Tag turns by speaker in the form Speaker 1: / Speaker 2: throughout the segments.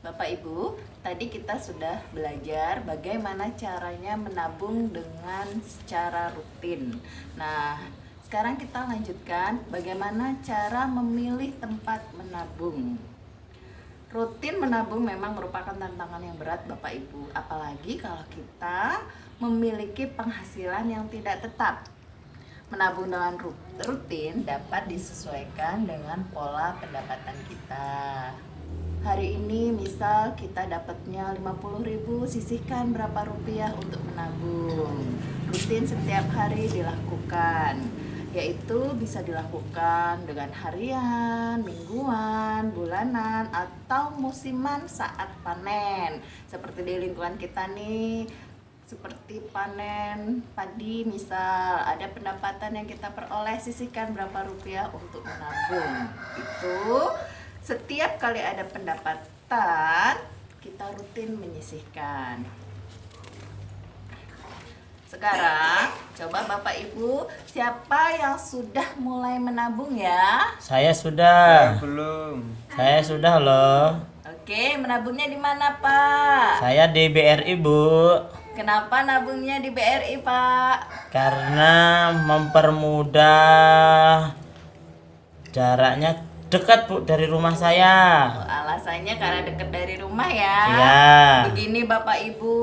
Speaker 1: Bapak Ibu, tadi kita sudah belajar bagaimana caranya menabung dengan secara rutin. Nah, sekarang kita lanjutkan bagaimana cara memilih tempat menabung. Rutin menabung memang merupakan tantangan yang berat Bapak Ibu, apalagi kalau kita memiliki penghasilan yang tidak tetap. Menabung dengan rutin dapat disesuaikan dengan pola pendapatan kita. Hari ini misal kita dapatnya 50.000, sisihkan berapa rupiah untuk menabung. Rutin setiap hari dilakukan, yaitu bisa dilakukan dengan harian, mingguan, bulanan, atau musiman saat panen. Seperti di lingkungan kita nih, seperti panen padi misal, ada pendapatan yang kita peroleh, sisihkan berapa rupiah untuk menabung. Itu setiap kali ada pendapatan, kita rutin menyisihkan. Sekarang, coba Bapak Ibu, siapa yang sudah mulai menabung ya?
Speaker 2: Saya sudah.
Speaker 3: Belum.
Speaker 2: Saya sudah loh.
Speaker 1: Oke, menabungnya di mana Pak?
Speaker 2: Saya di BRI, Bu.
Speaker 1: Kenapa nabungnya di BRI Pak?
Speaker 2: Karena mempermudah, jaraknya dekat Bu dari rumah saya.
Speaker 1: Alasannya karena dekat dari rumah ya.
Speaker 2: Iya.
Speaker 1: Begini Bapak Ibu,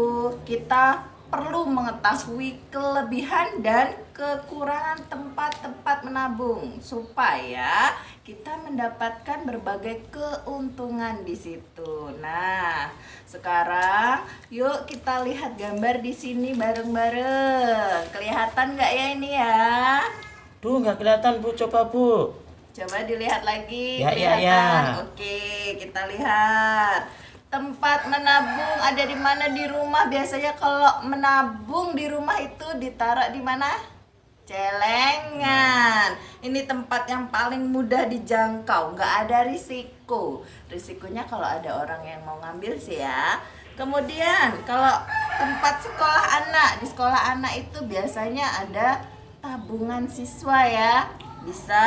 Speaker 1: kita perlu mengetahui kelebihan dan kekurangan tempat-tempat menabung supaya kita mendapatkan berbagai keuntungan di situ. Nah, sekarang yuk kita lihat gambar di sini bareng-bareng. Kelihatan nggak ya ini ya?
Speaker 2: Duh, nggak kelihatan Bu, coba Bu.
Speaker 1: Coba dilihat lagi,
Speaker 2: Ya, ya,
Speaker 1: kelihatan.
Speaker 2: ya.
Speaker 1: Oke, kita lihat. Tempat menabung ada di mana di rumah? Biasanya kalau menabung di rumah itu ditaruh di mana? Celengan. Ini tempat yang paling mudah dijangkau, nggak ada risiko. Risikonya kalau ada orang yang mau ngambil sih ya. Kemudian kalau tempat sekolah anak, di sekolah anak itu biasanya ada tabungan siswa ya. Bisa.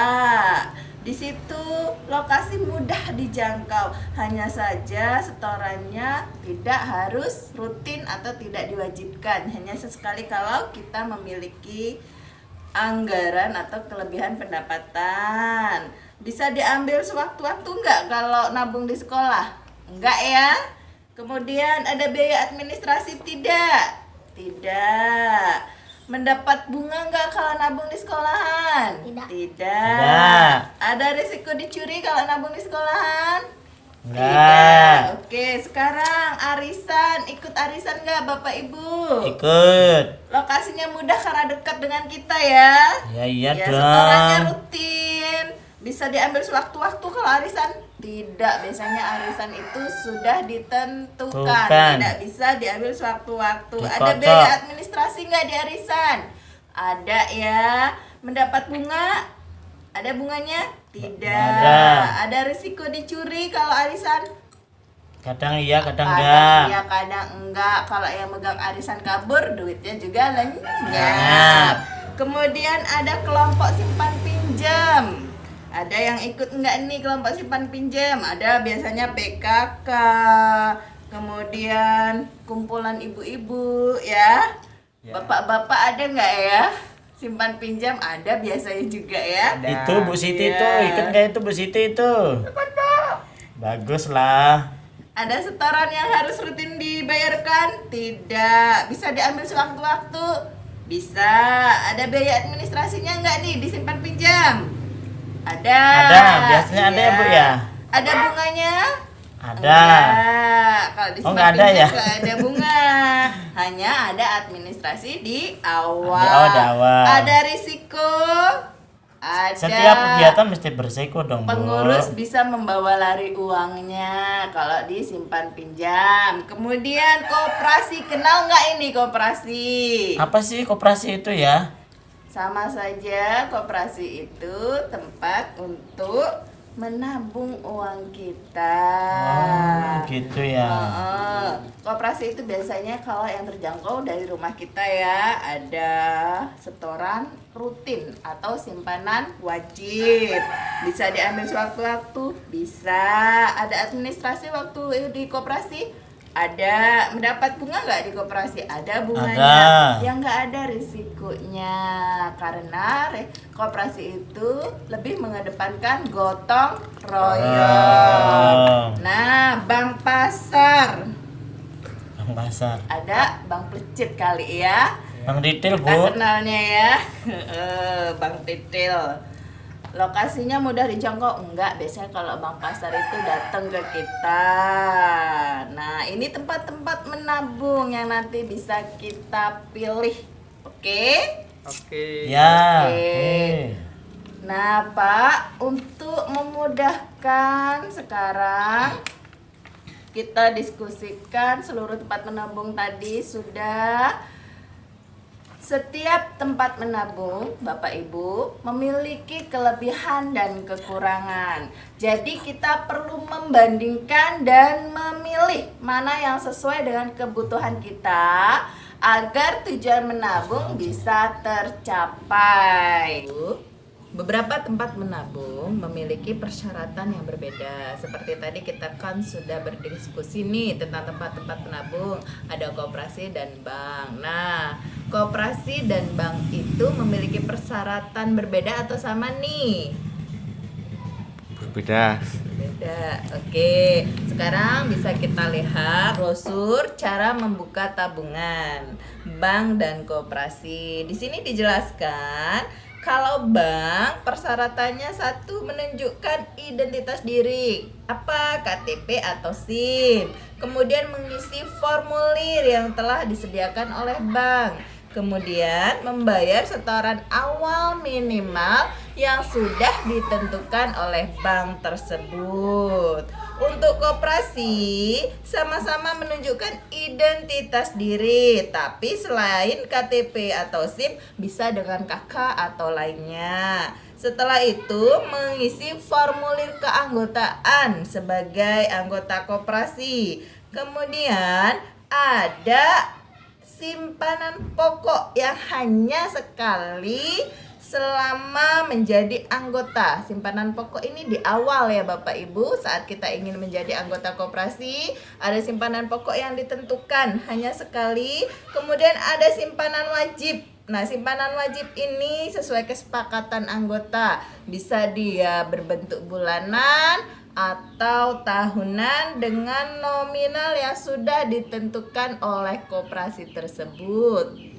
Speaker 1: Di situ lokasi mudah dijangkau. Hanya saja setorannya tidak harus rutin atau tidak diwajibkan. Hanya sesekali kalau kita memiliki anggaran atau kelebihan pendapatan. Bisa diambil sewaktu-waktu enggak kalau nabung di sekolah? Enggak ya. Kemudian ada biaya administrasi tidak? Tidak. Mendapat bunga nggak kalau nabung di sekolahan?
Speaker 4: Tidak.
Speaker 2: Tidak.
Speaker 1: Ada risiko dicuri kalau nabung di sekolahan?
Speaker 2: Enggak.
Speaker 1: Oke, sekarang arisan. Ikut arisan nggak Bapak Ibu?
Speaker 2: Ikut.
Speaker 1: Lokasinya mudah karena dekat dengan kita ya.
Speaker 2: Ya, iya
Speaker 1: Ya, setorannya
Speaker 2: dong.
Speaker 1: rutin. Bisa diambil sewaktu-waktu kalau arisan? Tidak, biasanya arisan itu sudah ditentukan.
Speaker 2: Tukan.
Speaker 1: Tidak bisa diambil sewaktu-waktu. Ada
Speaker 2: Dikocok.
Speaker 1: biaya administrasi nggak di arisan? Ada ya. Mendapat bunga? Ada bunganya? Tidak. Ada risiko dicuri kalau arisan?
Speaker 2: Kadang iya, kadang
Speaker 1: Kadang
Speaker 2: enggak.
Speaker 1: iya, kadang enggak. Kalau yang megang arisan kabur, duitnya juga
Speaker 2: Lenyap.
Speaker 1: lenyap. Kemudian ada kelompok simpan pinjam. Ada yang ikut enggak nih kelompok simpan pinjam? Ada biasanya PKK. Kemudian kumpulan ibu-ibu ya.
Speaker 3: Ya.
Speaker 1: Bapak-bapak ada enggak ya? Simpan pinjam ada biasanya juga ya.
Speaker 3: Ada.
Speaker 2: Itu Bu Siti
Speaker 1: Iya.
Speaker 2: itu, ikut nggak itu Bu Siti itu? Bagus lah.
Speaker 1: Ada setoran yang harus rutin dibayarkan? Tidak. Bisa diambil sewaktu-waktu? Bisa. Ada biaya administrasinya enggak nih disimpan pinjam? Ada.
Speaker 2: Ada, biasanya ada ya, Bu, ya?
Speaker 1: Ada bunganya?
Speaker 2: Ada.
Speaker 1: Enggak. Kalau disimpan
Speaker 2: Oh, nggak ada
Speaker 1: pinjam
Speaker 2: ya?
Speaker 1: nggak ada bunga. Hanya ada administrasi di awal.
Speaker 2: Di awal.
Speaker 1: Ada risiko? Ada.
Speaker 2: Setiap kegiatan mesti bersiko dong, Bu.
Speaker 1: Pengurus bisa membawa lari uangnya kalau disimpan pinjam. Kemudian koperasi, kenal nggak ini koperasi?
Speaker 2: Apa sih koperasi itu ya?
Speaker 1: Sama saja, koperasi itu tempat untuk menabung uang kita.
Speaker 2: Gitu ya.
Speaker 1: Koperasi itu biasanya kalau yang terjangkau dari rumah kita ya, ada setoran rutin atau simpanan wajib. Bisa diambil sewaktu-waktu, bisa ada administrasi waktu di koperasi. Ada mendapat bunga nggak di koperasi? Ada bunganya.
Speaker 2: Ada.
Speaker 1: Yang nggak ada risikonya, karena koperasi itu lebih mengedepankan gotong royong. Nah, bank pasar,
Speaker 2: Bang pasar.
Speaker 1: ada bank plecit kali ya.
Speaker 2: Bang Titil,
Speaker 1: Kita
Speaker 2: Bu.
Speaker 1: kenalnya ya. Bank Titil. Lokasinya mudah dijangkau? Enggak, biasanya kalau bank pasar itu datang ke kita. Nah, ini tempat-tempat menabung yang nanti bisa kita pilih. Oke?
Speaker 3: Oke.
Speaker 2: Ya.
Speaker 1: Oke.
Speaker 2: Oke.
Speaker 1: Nah, Pak, untuk memudahkan sekarang kita diskusikan seluruh tempat menabung tadi sudah. Setiap tempat menabung, Bapak Ibu, memiliki kelebihan dan kekurangan. Jadi kita perlu membandingkan dan memilih mana yang sesuai dengan kebutuhan kita agar tujuan menabung bisa tercapai. Beberapa tempat menabung memiliki persyaratan yang berbeda. Seperti tadi kita kan sudah berdiskusi nih tentang tempat-tempat menabung. Ada koperasi dan bank. Nah, koperasi dan bank itu memiliki persyaratan berbeda atau sama nih?
Speaker 3: Berbeda.
Speaker 1: Beda. Oke, sekarang bisa kita lihat brosur cara membuka tabungan bank dan koperasi. Di sini dijelaskan kalau bank persyaratannya satu, menunjukkan identitas diri, apa KTP atau SIM. Kemudian mengisi formulir yang telah disediakan oleh bank. Kemudian membayar setoran awal minimal yang sudah ditentukan oleh bank tersebut. Untuk koperasi sama-sama menunjukkan identitas diri, tapi selain KTP atau SIM bisa dengan KK atau lainnya. Setelah itu mengisi formulir keanggotaan sebagai anggota koperasi. Kemudian ada simpanan pokok yang hanya sekali selama menjadi anggota. Simpanan pokok ini di awal ya Bapak Ibu, saat kita ingin menjadi anggota koperasi, ada simpanan pokok yang ditentukan hanya sekali. Kemudian ada simpanan wajib. Nah, simpanan wajib ini sesuai kesepakatan anggota. Bisa dia berbentuk bulanan atau tahunan dengan nominal yang sudah ditentukan oleh koperasi tersebut.